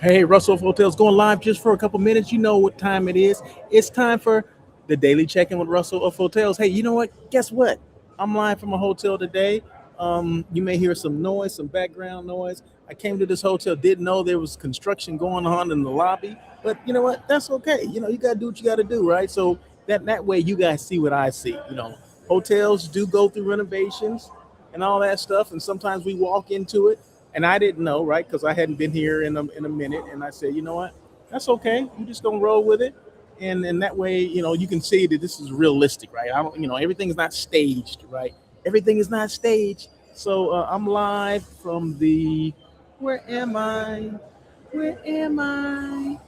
Hey, Russell Hotels going live just for a couple minutes. You know what time it is. It's time for the daily check-in with Russell of Hotels. Hey, you know what? Guess what? I'm live from a hotel today. You may hear some noise, some background noise. I came to this hotel, didn't know there was construction going on in the lobby, but you know what? That's okay. You got to do what you got to do, right? So that way you guys see what I see. Hotels do go through renovations and all that stuff, and sometimes we walk into it and I didn't know, right? Because I hadn't been here in a minute, and I said, you know what? That's okay. You just gonna roll with it, and that way, you can see that this is realistic, right? I don't, everything is not staged, right? Everything is not staged. So I'm live from the. Where am I? Where am I?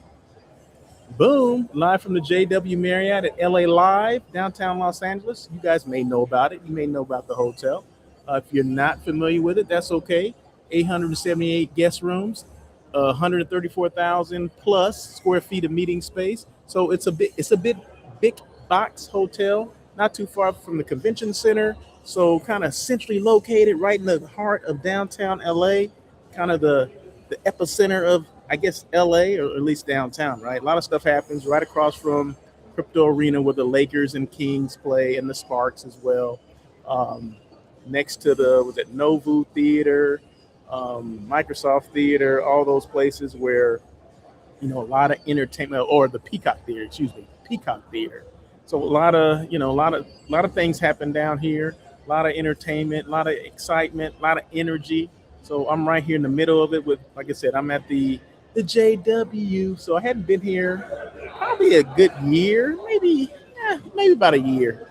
Boom! Live from the JW Marriott at LA Live, downtown Los Angeles. You guys may know about it. You may know about the hotel. If you're not familiar with it, that's okay. 878 guest rooms, 134,000 plus square feet of meeting space. So it's a bit big box hotel, not too far from the convention center. So kind of centrally located, right in the heart of downtown LA, kind of the epicenter of, I guess, LA, or at least downtown, right? A lot of stuff happens right across from Crypto Arena where the Lakers and Kings play, and the Sparks as well. Um, Next to the, was it Novu Theater, Microsoft Theater, all those places where a lot of entertainment, or the Peacock Theater, excuse me, Peacock Theater. So a lot of a lot of things happen down here. A lot of entertainment, a lot of excitement, a lot of energy. So I'm right here in the middle of it with, like I said, I'm at the JW. So I hadn't been here probably a good year, maybe about a year.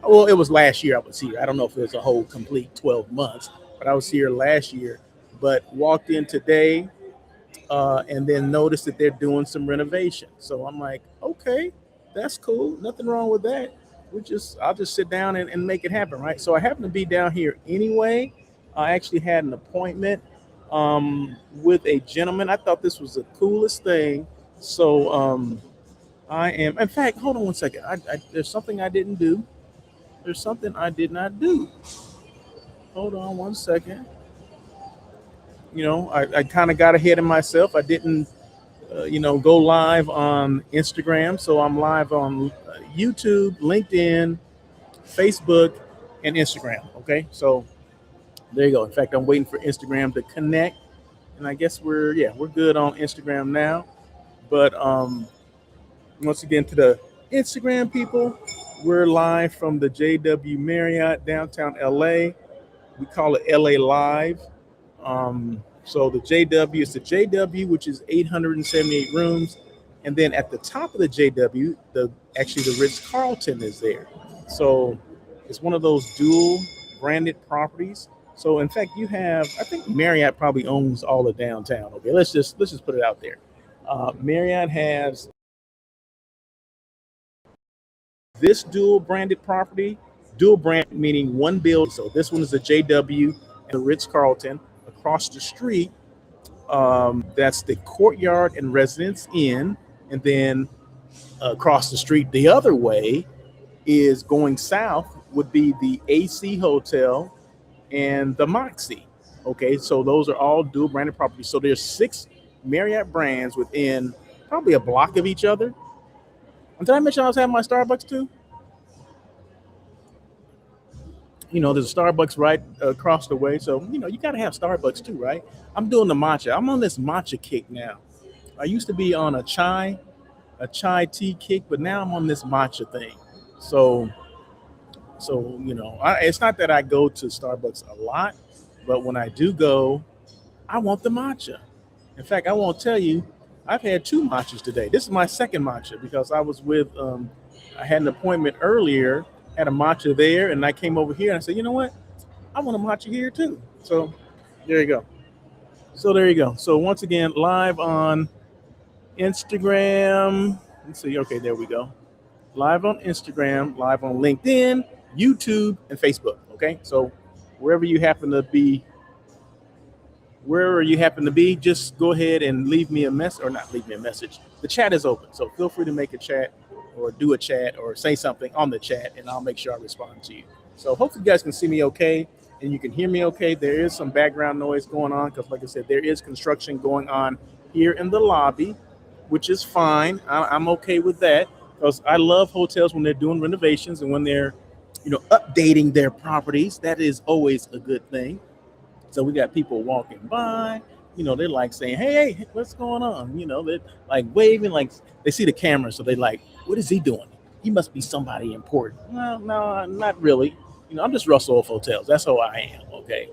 Well, it was last year I was here. I don't know if it was a whole complete 12 months, but I was here last year. But walked in today, and then noticed that they're doing some renovation. So I'm like, okay, that's cool. Nothing wrong with that. I'll just sit down and make it happen, right? So I happen to be down here anyway. I actually had an appointment with a gentleman. I thought this was the coolest thing. So I am, in fact, hold on one second. There's something I didn't do. There's something I did not do. Hold on one second. I kind of got ahead of myself. I didn't go live on Instagram. So I'm live on YouTube, LinkedIn, Facebook, and Instagram. Okay. So there you go. In fact, I'm waiting for Instagram to connect. And I guess we're good on Instagram now. But once again, to the Instagram people, we're live from the JW Marriott, downtown LA. We call it LA Live. So the JW is the JW, which is 878 rooms, and then at the top of the JW, the Ritz Carlton is there. So it's one of those dual branded properties. So in fact, I think Marriott probably owns all of downtown. Okay, let's just put it out there. Marriott has this dual branded property, dual brand meaning one building. So this one is the JW and the Ritz Carlton. Across the street, that's the Courtyard and Residence Inn, and then across the street the other way is going south would be the AC Hotel and the Moxie. Okay, so those are all dual branded properties. So there's six Marriott brands within probably a block of each other. And did I mention I was having my Starbucks too? There's a Starbucks right across the way. So, you got to have Starbucks too, right? I'm doing the matcha. I'm on this matcha kick now. I used to be on a chai tea kick, but now I'm on this matcha thing. So, it's not that I go to Starbucks a lot, but when I do go, I want the matcha. In fact, I won't tell you, I've had two matchas today. This is my second matcha because I had an appointment earlier, had a matcha there, and I came over here and I said, you know what? I want a matcha here too. So there you go. So once again, live on Instagram. Let's see. Okay, there we go. Live on Instagram, live on LinkedIn, YouTube, and Facebook. Okay, so wherever you happen to be, wherever you happen to be, just go ahead and leave me a message, or not leave me a message. The chat is open, so feel free to make a chat or do a chat or say something on the chat, and I'll make sure I respond to you. So hopefully you guys can see me okay and you can hear me okay. There is some background noise going on because, like I said, there is construction going on here in the lobby, which is fine. I'm okay with that because I love hotels when they're doing renovations and when they're, updating their properties. That is always a good thing. So we got people walking by, they're like saying, hey, what's going on? They're like waving, like they see the camera. So they like, what is he doing? He must be somebody important. Well, no, not really. I'm just Russell of Hotels. That's who I am. Okay.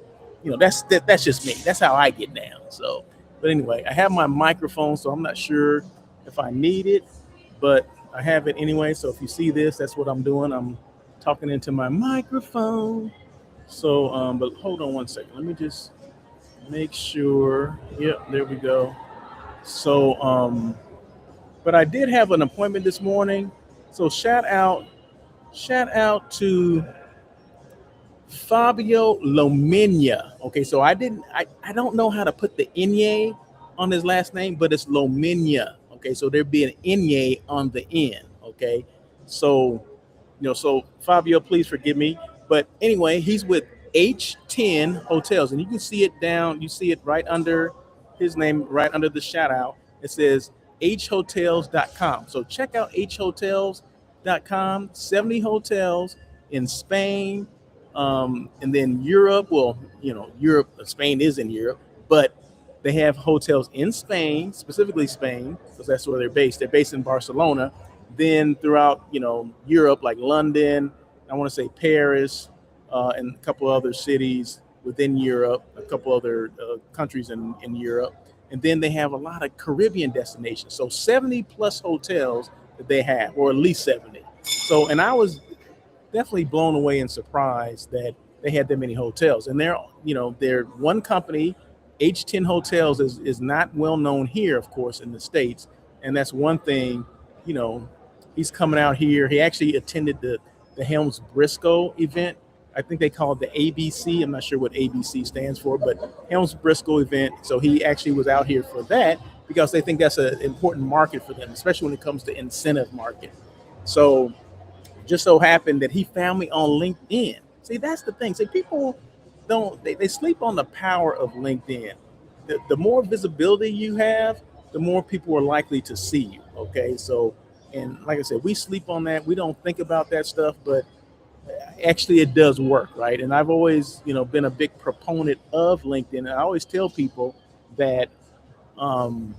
That's just me. That's how I get down. So, but anyway, I have my microphone, so I'm not sure if I need it, but I have it anyway. So if you see this, that's what I'm doing. I'm talking into my microphone. So, but hold on one second. Let me just make sure. Yep, there we go. So, but I did have an appointment this morning. So shout out to Fabio Lomenia. Okay, so I don't know how to put the Inye on his last name, but it's Lomenia. Okay, so there'd be an Inye on the end. Okay, so so Fabio, please forgive me. But anyway, he's with H10 Hotels, and you can see it down. You see it right under his name, right under the shout out. It says hhotels.com. So check out hhotels.com. 70 hotels in Spain, and then Europe. Well, Europe, Spain is in Europe, but they have hotels in Spain, specifically Spain, because that's where they're based. They're based in Barcelona. Then throughout, Europe, like London, I want to say Paris, and a couple other cities within Europe, a couple other countries in Europe. And then they have a lot of Caribbean destinations. So 70 plus hotels that they have, or at least 70. So, and I was definitely blown away and surprised that they had that many hotels. And they're one company. H10 Hotels is not well known here, of course, in the States. And that's one thing, you know, he's coming out here. He actually attended the Helms Briscoe event. I think they call it the ABC. I'm not sure what ABC stands for, but Helms Briscoe event. So he actually was out here for that because they think that's an important market for them, especially when it comes to incentive market. So just so happened that he found me on LinkedIn. See, that's the thing. See, people they sleep on the power of LinkedIn. The more visibility you have, the more people are likely to see you. Okay. So, and like I said, we sleep on that. We don't think about that stuff, but actually it does work, right? And I've always, been a big proponent of LinkedIn. And I always tell people that um,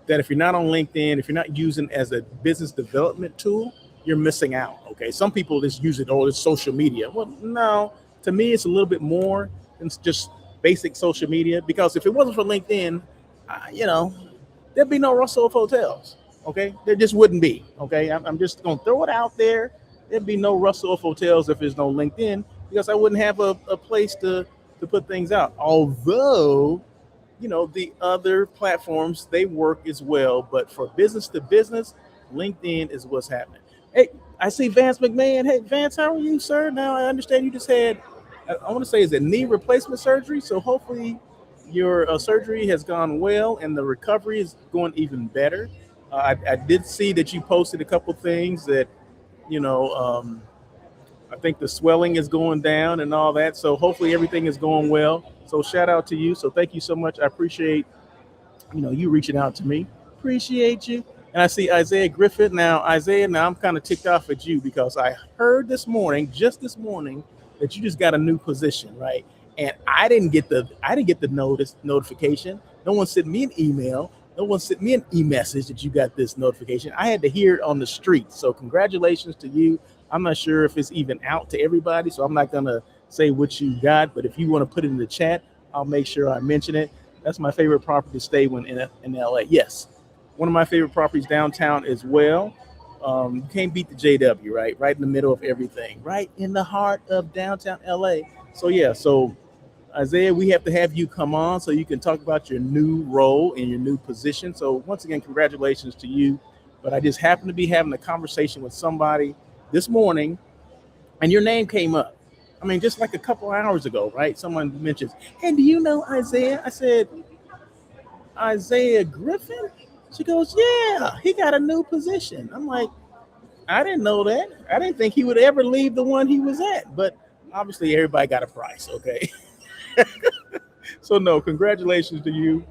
that if you're not on LinkedIn, if you're not using it as a business development tool, you're missing out. Okay. Some people just use it, oh, it's social media. Well, no, to me, it's a little bit more than just basic social media because if it wasn't for LinkedIn, there'd be no Russell of Hotels. Okay. There just wouldn't be. Okay. I'm just going to throw it out there. There'd be no Russell of Hotels if there's no LinkedIn because I wouldn't have a place to put things out. Although, the other platforms, they work as well. But for business to business, LinkedIn is what's happening. Hey, I see Vance McMahon. Hey, Vance, how are you, sir? Now, I understand you just had, I want to say, is it knee replacement surgery? So hopefully your surgery has gone well and the recovery is going even better. I did see that you posted a couple things that, you know, um, I think the swelling is going down and all that. So hopefully everything is going well. So shout out to you. So thank you so much. I appreciate, you reaching out to me. Appreciate you. And I see Isaiah Griffith. Now, Isaiah, now I'm kind of ticked off at you because I heard just this morning, that you just got a new position, right? And I didn't get the notification. No one sent me an email. No one sent me an e-message that you got this notification. I had to hear it on the street. So congratulations to you. I'm not sure if it's even out to everybody, so I'm not gonna say what you got. But if you want to put it in the chat, I'll make sure I mention it. That's my favorite property to stay when in LA. Yes, one of my favorite properties downtown as well. You can't beat the JW, right? Right in the middle of everything, right in the heart of downtown LA. So yeah, so Isaiah, we have to have you come on so you can talk about your new role and your new position. So once again, congratulations to you. But I just happened to be having a conversation with somebody this morning, and your name came up. I mean, just like a couple hours ago, right? Someone mentions, "Hey, do you know Isaiah?" I said, "Isaiah Griffin?" She goes, "Yeah, he got a new position." I'm like, I didn't know that. I didn't think he would ever leave the one he was at. But obviously, everybody got a price, okay? So no, congratulations to you.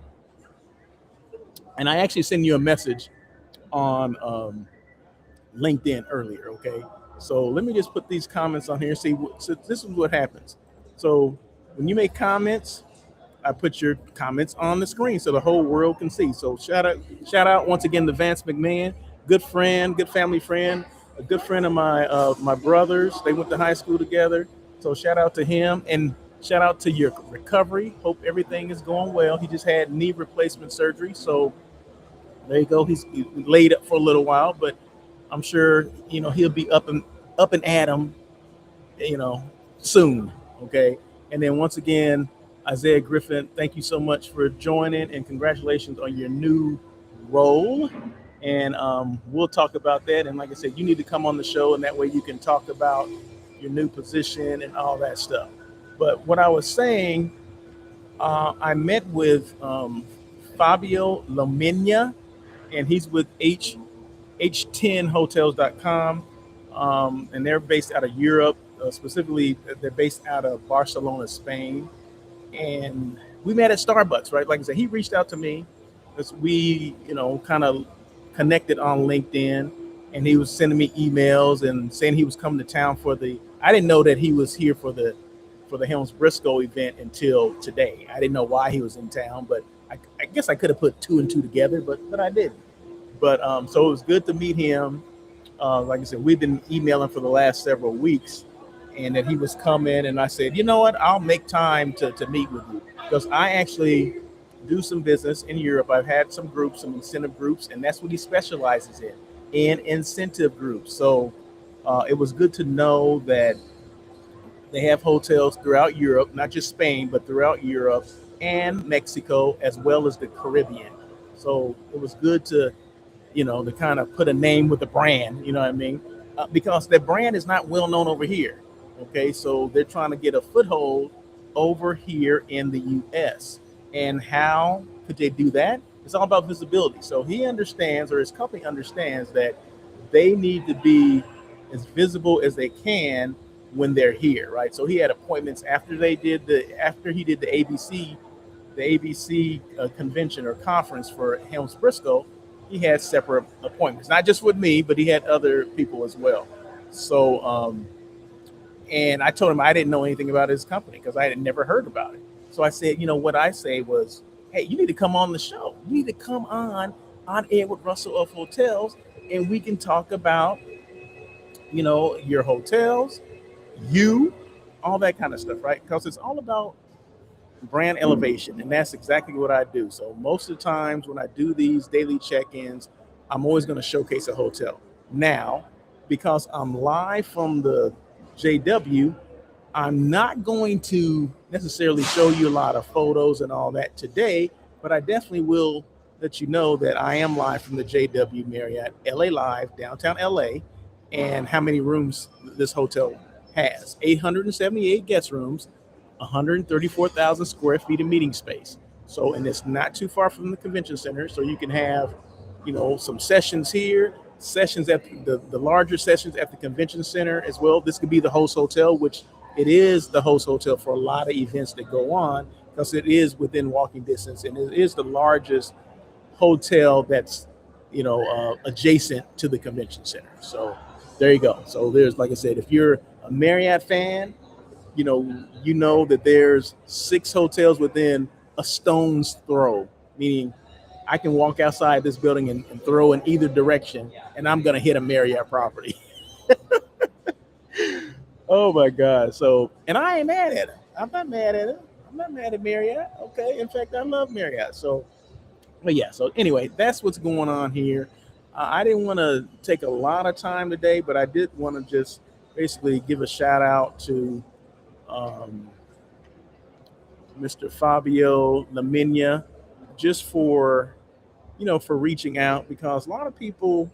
And I actually sent you a message on LinkedIn earlier. Okay, so let me just put these comments on here. See, so this is what happens. So when you make comments, I put your comments on the screen so the whole world can see. So shout out once again to Vance McMahon, good friend, good family friend, a good friend of my brothers. They went to high school together. So shout out to him and shout out to your recovery. Hope everything is going well. He just had knee replacement surgery, so there you go. He laid up for a little while, but I'm sure he'll be up and at 'em, you know, soon. Okay. And then once again, Isaiah Griffin, thank you so much for joining and congratulations on your new role. And we'll talk about that. And like I said, you need to come on the show, and that way you can talk about your new position and all that stuff. But what I was saying, I met with Fabio Lomigna, and he's with H10hotels.com, and they're based out of Europe. Specifically, they're based out of Barcelona, Spain. And we met at Starbucks, right? Like I said, he reached out to me because we, kind of connected on LinkedIn, and he was sending me emails and saying he was coming to town for the. I didn't know that he was here for the Helms Briscoe event until today. I didn't know why he was in town, but I guess I could have put two and two together, but I didn't. But so it was good to meet him. Like I said, we've been emailing for the last several weeks, and that he was coming, and I said, you know what, I'll make time to meet with you because I actually do some business in Europe. I've had some groups, some incentive groups, and that's what he specializes in incentive groups. So it was good to know that they have hotels throughout Europe, not just Spain, but throughout Europe and Mexico, as well as the Caribbean. So it was good to kind of put a name with a brand, you know what I mean? Because the brand is not well known over here. Okay, so they're trying to get a foothold over here in the US. And how could they do that? It's all about visibility. So he understands, or his company understands, that they need to be as visible as they can when they're here, right? So he had appointments after he did the ABC convention or conference for Helms Briscoe. He had separate appointments, not just with me, but he had other people as well. So, and I told him I didn't know anything about his company because I had never heard about it. So I said, what I say was, hey, you need to come on the show. You need to come on Edward Russell of Hotels, and we can talk about, your hotels, you, all that kind of stuff, right? Because it's all about brand elevation, and that's exactly what I do. So most of the times when I do these daily check-ins, I'm always going to showcase a hotel. Now, because I'm live from the JW, I'm not going to necessarily show you a lot of photos and all that today, but I definitely will let you know that I am live from the JW Marriott LA Live, downtown LA, and how many rooms this hotel has. 878 guest rooms, 134,000 square feet of meeting space. So, and it's not too far from the convention center. So you can have, some sessions here, sessions at the larger sessions at the convention center as well. This could be the host hotel, which it is the host hotel for a lot of events that go on because it is within walking distance, and it is the largest hotel that's, adjacent to the convention center. So there you go. So there's, like I said, if you're a Marriott fan, you know that there's 6 hotels within a stone's throw, meaning I can walk outside this building and throw in either direction, and I'm going to hit a Marriott property. Oh my God. So, and I ain't mad at it. I'm not mad at it. I'm not mad at Marriott. Okay. In fact, I love Marriott. So, but yeah. So anyway, that's what's going on here. I didn't want to take a lot of time today, but I did want to just basically give a shout out to um, Mr. Fabio Laminia, just for reaching out, because a lot of people,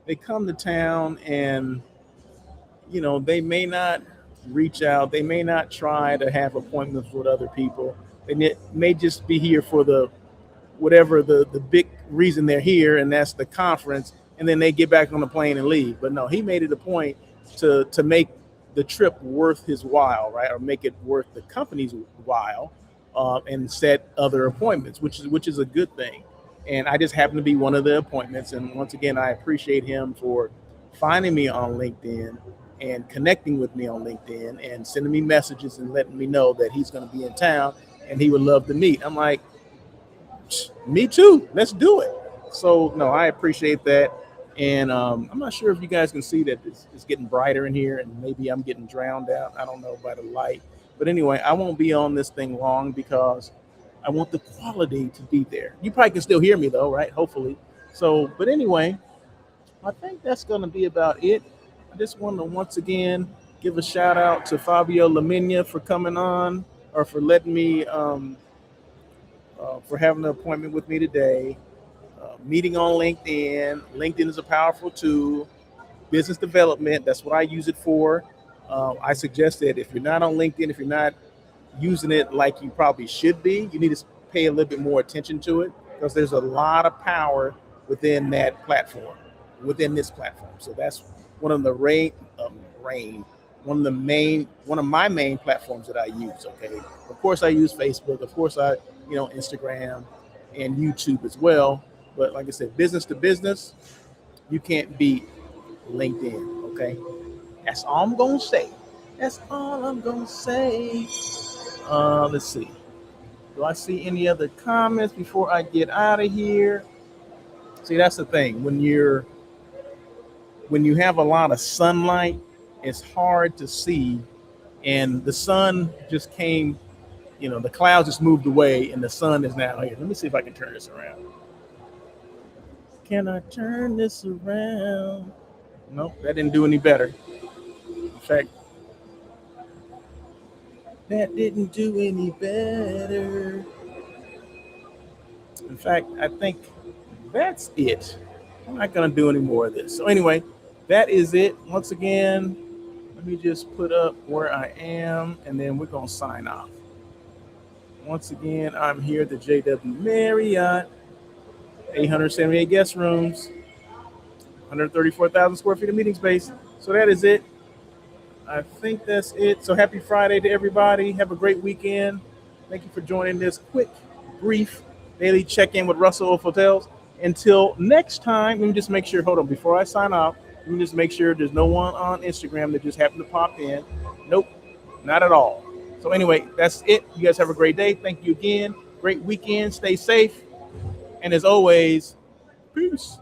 they come to town and they may not reach out, they may not try to have appointments with other people. They may just be here for the whatever the big reason they're here, and that's the conference, and then they get back on the plane and leave. But no, he made it a point to make the trip worth his while, right, or make it worth the company's while, and set other appointments, which is a good thing. And I just happened to be one of the appointments. And once again, I appreciate him for finding me on LinkedIn and connecting with me on LinkedIn and sending me messages and letting me know that he's going to be in town and he would love to meet. I'm like, me too. Let's do it. So no, I appreciate that. And I'm not sure if you guys can see that it's getting brighter in here, and maybe I'm getting drowned out. I don't know by the light. But anyway, I won't be on this thing long because I want the quality to be there. You probably can still hear me though, right? Hopefully. So, but anyway, I think that's going to be about it. I just want to once again give a shout out to Fabio Laminia for coming on or for letting me for having an appointment with me today. Meeting on LinkedIn. LinkedIn is a powerful tool. Business development, that's what I use it for. I suggest that if you're not on LinkedIn, if you're not using it like you probably should be, you need to pay a little bit more attention to it because there's a lot of power within that platform, within this platform. So that's one of the one of my main platforms that I use. Okay, of course I use Facebook, of course I, Instagram and YouTube as well. But like I said, business to business, you can't beat LinkedIn. Okay, that's all I'm gonna say. That's all I'm gonna say. Let's see. Do I see any other comments before I get out of here? See, that's the thing. When you have a lot of sunlight, it's hard to see. And the sun just came, the clouds just moved away, and the sun is now here. Let me see if I can turn this around. Can I turn this around? Nope, that didn't do any better. In fact, that didn't do any better. In fact, I think that's it. I'm not going to do any more of this. So, anyway, that is it. Once again, let me just put up where I am and then we're going to sign off. Once again, I'm here at the JW Marriott, 878 guest rooms, 134,000 square feet of meeting space. So, that is it. I think that's it. So, happy Friday to everybody. Have a great weekend. Thank you for joining this quick, brief daily check-in with Russell of Hotels. Until next time, let me just make sure, hold on, before I sign off, let me just make sure there's no one on Instagram that just happened to pop in. Nope, not at all. So anyway, that's it. You guys have a great day. Thank you again. Great weekend. Stay safe. And as always, peace.